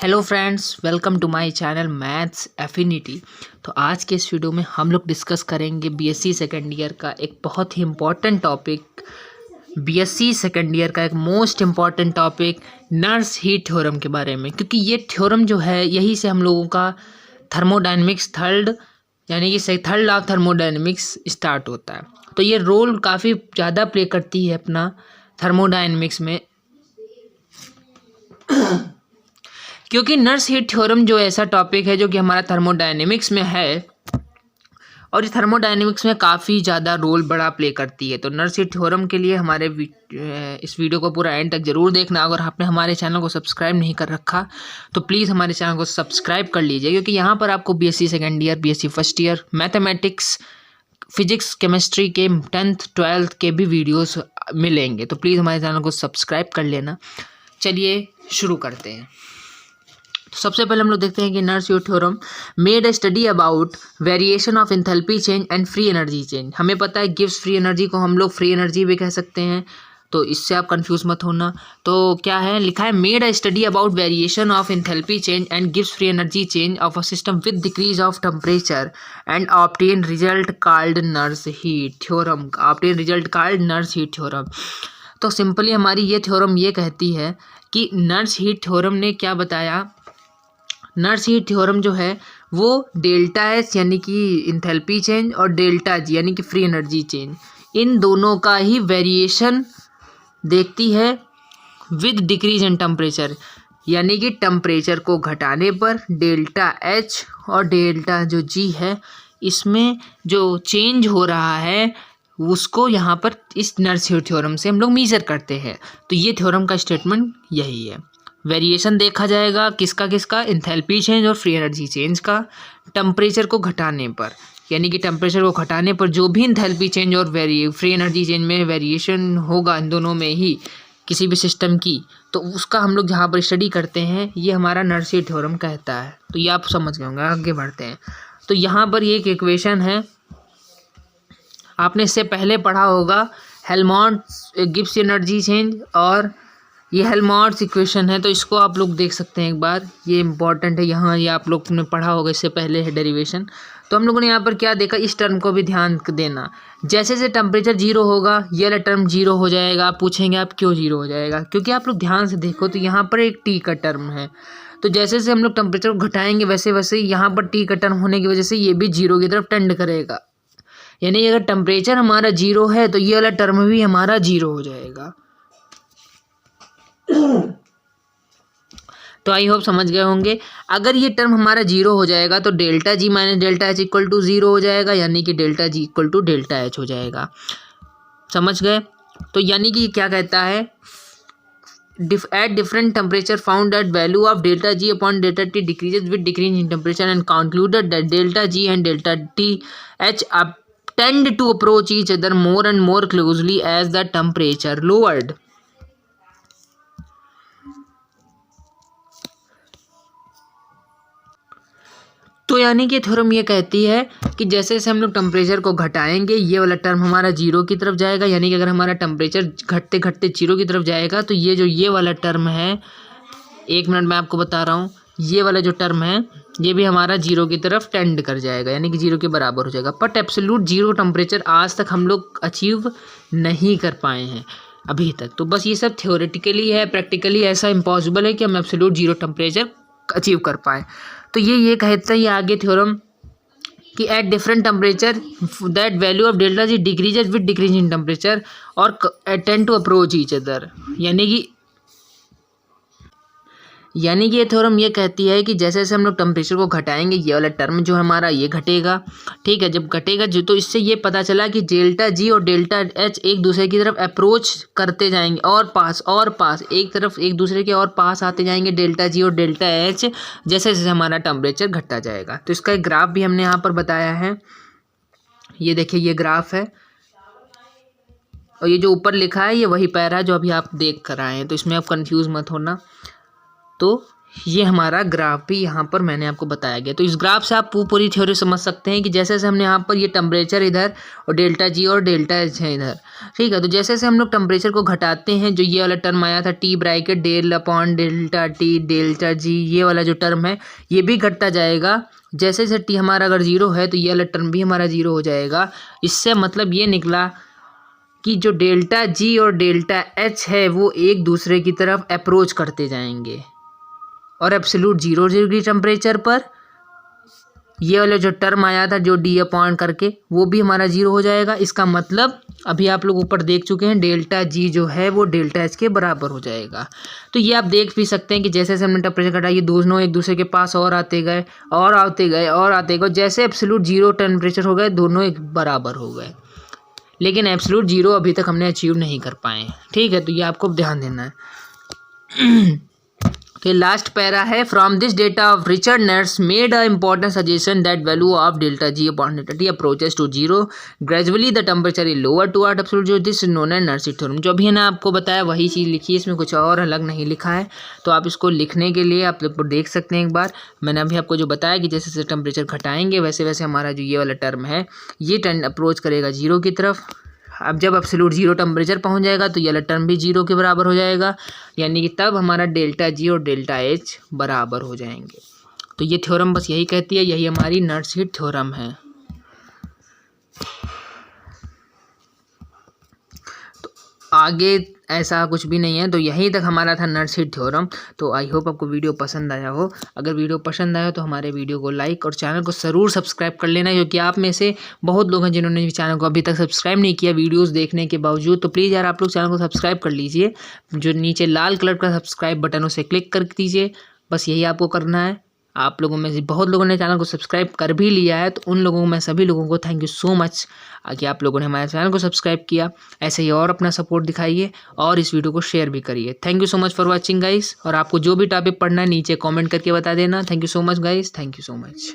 Hello friends, welcome to my channel maths affinity. तो आज के इस वीडियो में हम लोग डिस्कस करेंगे बीएससी सेकेंड ईयर का एक बहुत ही important topic, BSc second year का एक most important topic Nernst heat theorem के बारे में। क्योंकि ये थ्योरम जो है यही से हम लोगों का thermodynamics third law of thermodynamics start होता है। तो ये रोल काफ़ी ज़्यादा प्ले करती है अपना थर्मोडायनेमिक्स में, क्योंकि नर्स हीट थ्योरम जो ऐसा टॉपिक है जो कि हमारा थर्मोडायनेमिक्स में है और ये थर्मोडायनेमिक्स में काफ़ी ज़्यादा रोल बड़ा प्ले करती है। तो नर्स हीट थ्योरम के लिए हमारे इस वीडियो को पूरा एंड तक ज़रूर देखना। अगर आपने हमारे चैनल को सब्सक्राइब नहीं कर रखा तो प्लीज़ हमारे चैनल को सब्सक्राइब कर लीजिए, क्योंकि यहाँ पर आपको BSc second year, BSc first year, mathematics, physics, chemistry के 10th 12th के भी वीडियोस मिलेंगे। तो प्लीज़ हमारे चैनल को सब्सक्राइब कर लेना। चलिए शुरू करते हैं। तो सबसे पहले हम लोग देखते हैं कि nurse heat theorem made a study about variation of enthalpy change and free energy change. हमें पता है गिव्स फ्री एनर्जी को हम लोग फ्री एनर्जी भी कह सकते हैं, तो इससे आप कंफ्यूज मत होना। तो क्या है लिखा है, made a study about variation of enthalpy change and gives free energy change of a system with decrease of temperature and obtain result called nurse heat theorem. Obtain result called nurse heat theorem. तो simply हमारी ये theorem ये कहती है कि nurse heat theorem ने क्या बताया, नर्स हीट थ्योरम जो है वो डेल्टा एच यानी कि इंथैल्पी चेंज और डेल्टा जी यानी कि फ्री एनर्जी चेंज, इन दोनों का ही वेरिएशन देखती है विद डिक्रीज इन टेम्परेचर, यानी कि टेम्परेचर को घटाने पर डेल्टा एच और डेल्टा जो जी है इसमें जो चेंज हो रहा है उसको यहाँ पर इस नर्स हीट थ्योरम से हम लोग मेजर करते हैं। तो ये थ्योरम का स्टेटमेंट यही है। वेरिएशन देखा जाएगा किसका, इंथैल्पी चेंज और फ्री एनर्जी चेंज का टेम्परेचर को घटाने पर, यानी कि टेम्परेचर को घटाने पर जो भी इंथैल्पी चेंज और फ्री एनर्जी चेंज में वेरिएशन होगा इन दोनों में ही किसी भी सिस्टम की, तो उसका हम लोग जहाँ पर स्टडी करते हैं ये हमारा नर्स हीट थ्योरम कहता है। तो ये आप समझ गए होंगे। आगे बढ़ते हैं। तो यहाँ पर ये एक इक्वेशन है, आपने इससे पहले पढ़ा होगा, हेल्महोल्ट्ज़ गिब्स एनर्जी चेंज, और ये हेल्महोल्ट्ज़ इक्वेशन है। तो इसको आप लोग देख सकते हैं एक बार, ये इंपॉर्टेंट है। यहाँ ये आप लोग ने पढ़ा होगा, इससे पहले है डेरिवेशन। तो हम लोगों ने यहाँ पर क्या देखा, इस टर्म को भी ध्यान देना। जैसे जैसे टेम्परेचर जीरो होगा ये वाला टर्म जीरो हो जाएगा। आप पूछेंगे आप क्यों जीरो हो जाएगा, क्योंकि आप लोग ध्यान से देखो तो यहाँ पर एक टी का टर्म है। तो जैसे जैसे हम लोग टेम्परेचर को घटाएंगे वैसे वैसे यहाँ पर टी का टर्म होने की वजह से ये भी जीरो की तरफ टेंड करेगा। यानी अगर टेम्परेचर हमारा जीरो है तो ये वाला टर्म भी हमारा जीरो हो जाएगा। तो आई होप समझ गए होंगे। अगर ये टर्म हमारा जीरो हो जाएगा तो delta G minus delta H equal to zero हो जाएगा, यानी कि delta G equal to delta H हो जाएगा। समझ गए। तो यानी कि क्या कहता है, eight different temperature found that value of delta G upon delta T decreases with decrease in temperature and concluded that delta G and delta T H tend to approach each other more and more closely as the temperature lowered. तो यानी कि theorem ये कहती है कि जैसे जैसे हम लोग टेम्परेचर को घटाएंगे ये वाला टर्म हमारा जीरो की तरफ जाएगा, यानी कि अगर हमारा टेम्परेचर घटते घटते जीरो की तरफ जाएगा तो ये वाला टर्म है, एक मिनट में आपको बता रहा हूँ, ये वाला जो टर्म है ये भी हमारा जीरो की तरफ टेंड कर जाएगा, यानी कि जीरो के बराबर हो जाएगा। बट एब्सोल्यूट जीरो टेम्परेचर आज तक हम लोग अचीव नहीं कर पाए हैं अभी तक। तो बस ये सब थ्योरेटिकली है, प्रैक्टिकली ऐसा इम्पॉसिबल है कि हम एब्सोल्यूट जीरो टेम्परेचर अचीव कर पाएँ। तो ये कहता है ये आगे थ्योरम कि at different temperature that value of delta G decreases with decrease in temperature और tend to approach each other, यानी कि ये थ्योरम ये कहती है कि जैसे जैसे हम लोग टेम्परेचर को घटाएंगे ये वाला टर्म जो हमारा ये घटेगा। ठीक है, जब घटेगा जो तो इससे ये पता चला कि डेल्टा जी और डेल्टा एच एक दूसरे की तरफ अप्रोच करते जाएंगे और पास एक तरफ एक दूसरे के और पास आते जाएंगे डेल्टा जी और डेल्टा एच, जैसे जैसे हमारा टेम्परेचर घटता जाएगा। तो इसका एक ग्राफ भी हमने यहाँ पर बताया है, ये देखिए ये ग्राफ है, और ये जो ऊपर लिखा है ये वही पैरा है जो अभी आप देख कर आए हैं। तो इसमें आप कन्फ्यूज़ मत होना। तो ये हमारा ग्राफ भी यहाँ पर मैंने आपको बताया गया। तो इस ग्राफ से आप पूरी थ्योरी समझ सकते हैं कि जैसे जैसे हमने यहाँ पर ये टेम्परेचर इधर और डेल्टा जी और डेल्टा एच है इधर, ठीक है। तो जैसे जैसे हम लोग टेम्परेचर को घटाते हैं, जो ये वाला टर्म आया था T bracket del upon delta T delta G, ये वाला जो टर्म है ये भी घटता जाएगा। जैसे जैसे टी हमारा अगर जीरो है तो ये वाला टर्म भी हमारा जीरो हो जाएगा। इससे मतलब ये निकला कि जो डेल्टा जी और डेल्टा एच है वो एक दूसरे की तरफ अप्रोच करते जाएंगे और एब्सोल्यूट जीरो डिग्री टेम्परेचर पर ये वाला जो टर्म आया था जो डी अपॉन करके वो भी हमारा जीरो हो जाएगा। इसका मतलब अभी आप लोग ऊपर देख चुके हैं डेल्टा जी जो है वो डेल्टा एच के बराबर हो जाएगा। तो ये आप देख भी सकते हैं कि जैसे जैसे हमने टेम्परेचर घटाया ये दोनों एक दूसरे के पास और आते गए और आते गए और आते गए, जैसे एब्सोल्यूट जीरो टेम्परेचर हो गए दोनों एक बराबर हो गए, लेकिन एब्सोल्यूट जीरो अभी तक हमने अचीव नहीं कर पाए, ठीक है। तो ये आपको ध्यान देना है। तो लास्ट पैरा है, from this data of Richard Nernst made a important suggestion that value of delta G upon delta T approaches to zero gradually the temperature is lower toward absolute zero, this is known as Nernst theorem. जो भी है ना आपको बताया वही चीज़ लिखी है, इसमें कुछ और अलग नहीं लिखा है। तो आप इसको लिखने के लिए आप लोग देख सकते हैं एक बार, मैंने अभी आपको जो बताया कि जैसे जैसे टेम्परेचर घटाएंगे वैसे वैसे हमारा जो ये वाला टर्म है ये अप्रोच करेगा जीरो की तरफ। अब जब एब्सोल्यूट जीरो टेम्परेचर पहुंच जाएगा तो ये वाला टर्म भी जीरो के बराबर हो जाएगा, यानी कि तब हमारा डेल्टा जी और डेल्टा एच बराबर हो जाएंगे। तो ये थ्योरम बस यही कहती है, यही हमारी नर्स-हीट थ्योरम है। तो आगे ऐसा कुछ भी नहीं है। तो यहीं तक हमारा था नर्स-हीट थ्योरम। तो आई होप आपको वीडियो पसंद आया हो। अगर वीडियो पसंद आया तो हमारे वीडियो को लाइक और चैनल को ज़रूर सब्सक्राइब कर लेना, क्योंकि आप में से बहुत लोग हैं जिन्होंने चैनल को अभी तक सब्सक्राइब नहीं किया वीडियोस देखने के बावजूद। तो प्लीज़ यार आप लोग चैनल को सब्सक्राइब कर लीजिए, जो नीचे लाल कलर का सब्सक्राइब बटन उसे क्लिक कर दीजिए, बस यही आपको करना है। आप लोगों में से बहुत लोगों ने चैनल को सब्सक्राइब कर भी लिया है, तो उन लोगों को मैं सभी लोगों को थैंक यू सो मच कि आप लोगों ने हमारे चैनल को सब्सक्राइब किया। ऐसे ही और अपना सपोर्ट दिखाइए और इस वीडियो को शेयर भी करिए। Thank you so much for watching guys. और आपको जो भी टॉपिक पढ़ना है नीचे कमेंट करके बता देना। Thank you so much guys, thank you so much.